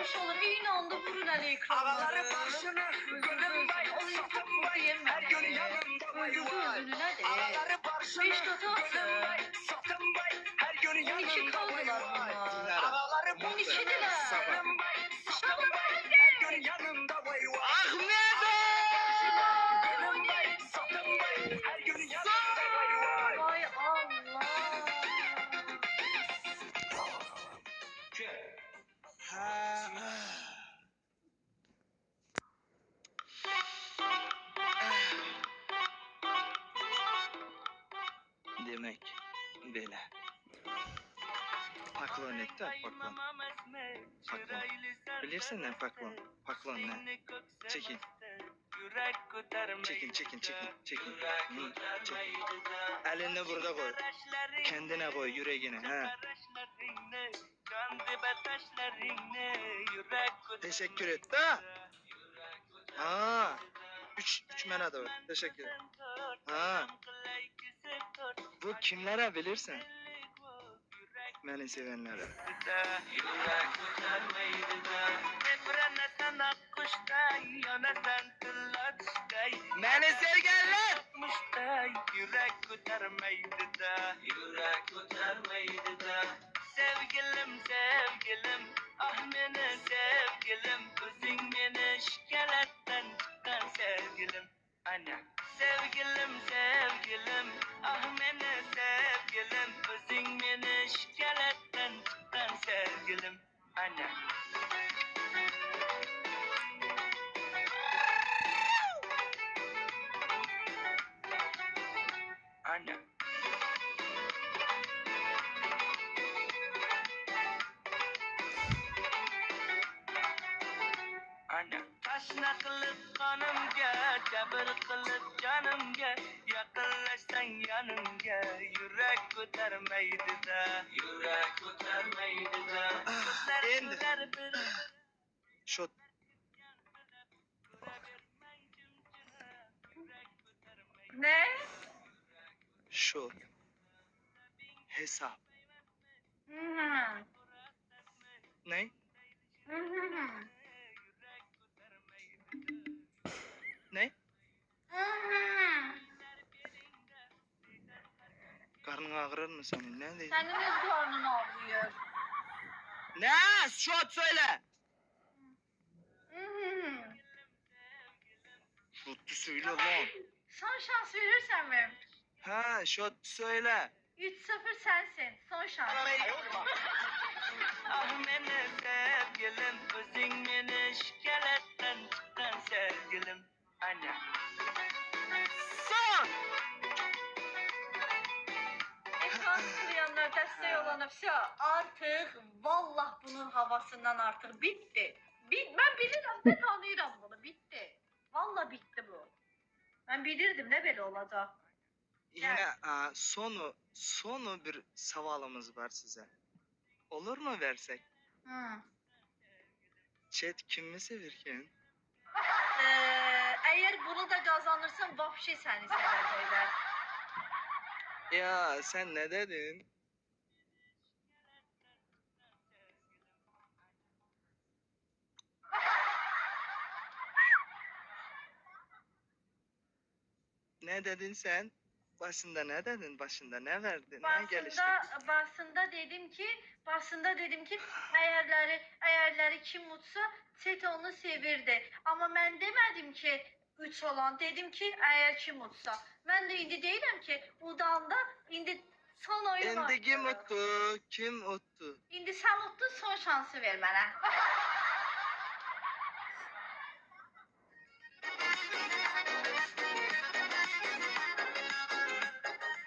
hoş olur. İyi anda vurun Ali ekranları. Havaları başına gülüm bay, satım bay, her gün yanımda bay vay. Havaları başına gülüm bay, satım bay, her gün yanımda bay vay. Havaları başına gülüm bay, satım bay, her gün yanımda bay vay. Gülüm bay, satım bay, her gün yanımda bay vay. Vay Allah. Demek böyle. Paklon etti, paklon. Paklon. Bilirsin ne paklon? Paklon ne? Çekil. Çekil, çekil, çekil, çekil. Çekil. Elini burada koy. Kendine koy, yüreğine. Ha. Teşekkür et. Ha. Üç mena da var. Teşekkür ederim. Ha. Bu kimlere bilirsin? Beni sevenlere. Beni sevgenler. Sevgilim sevgilim, ah meni sevgilim, özün meni şikaletten çıkan sevgilim. Ana. Sevgilim sevgilim, ah meni sevgilim, özün meni şikaletten çıkan sevgilim. Ana. Ana. Taşna kılıp kanımga, jabr kılıp canımga, yakınlaşsan yanımga, yürek ko'tarmaydi da, yürek ko'tarmaydi da. Endi. Şot. Ne? Şot. Hesap. Hı. Ne? Hı. Ne? Hı. Karnın ağrır mı senin? Ne diyorsun? Senin öz karnın ağrıyor. Ne? Şot söyle. Hı. Şotu söyle lan. Son şans verirsen mi? Ha, şot söyle. 3-0 sensin. Son şans. Ah meni sevgilim, özün meni şikaletten çıkan sevgilim. Ana. Son. Ekran kuruyanlar destek olanı artık vallah bunun havasından artık bitti. Ben bilirim, ben tanıyorum bunu. Bitti. Vallahi bitti bu. Ben bilirdim ne böyle olacak. Yine sonu bir savalımız var size. Olur mu versek? Hı. Chat kimi sevirken? Eğer bunu da kazanırsan vapşi seni sevecekler. Ya sen ne dedin? Ne dedin sen? Başında ne dedin? Başında ne verdin? Ne gelişti? Basında dedim ki eğerleri kim mutsa Set onu sevirdi. Ama ben demedim ki 3 olan. Dedim ki eğer kim mutsa. Ben de indi değilim ki udağımda indi son oyun var. Indi kim uttu? Kim uttu? İndi sen uttun son şansı ver bana.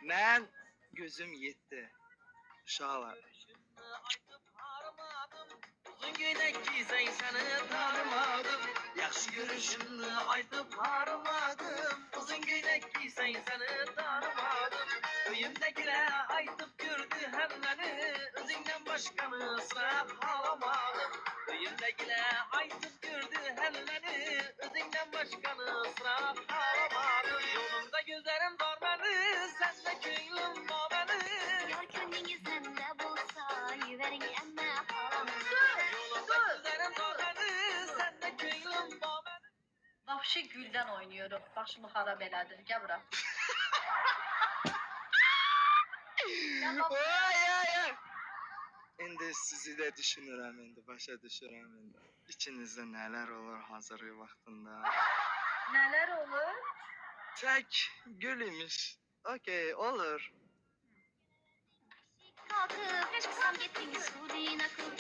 Ben gözüm yetti. Uşağlar. Uzun göynək giysən səni tanımadım. Yaxşı görüşümü aytıp harmadım. Uzun göynək giysən səni tanımadım. Öyümdəkilə aytıp gördü həmləni. Özündən başqanı sıraq alamadım. Öyümdəkilə aytıp gördü həmləni. Özündən başqanı sıraq alamadım. Yolumda gözlərim var məni, səndə könlüm var məni. Yar könlünü sende bulsa, yüverin emme haram. Yolumda gözlərim var Vəhşi güldən oynuyoruz. Başımı xarab elədin. Gəl bura. Gəl bax. Ay ay ay. İndi sizi de düşünürəm indi, başa düşürəm indi. İçinizdə nələr olur hazır vaxtında. Nələr olur? Tək gül imiş. Okey, olur. Kalkıp çıksam gittiğiniz Suudi nakıl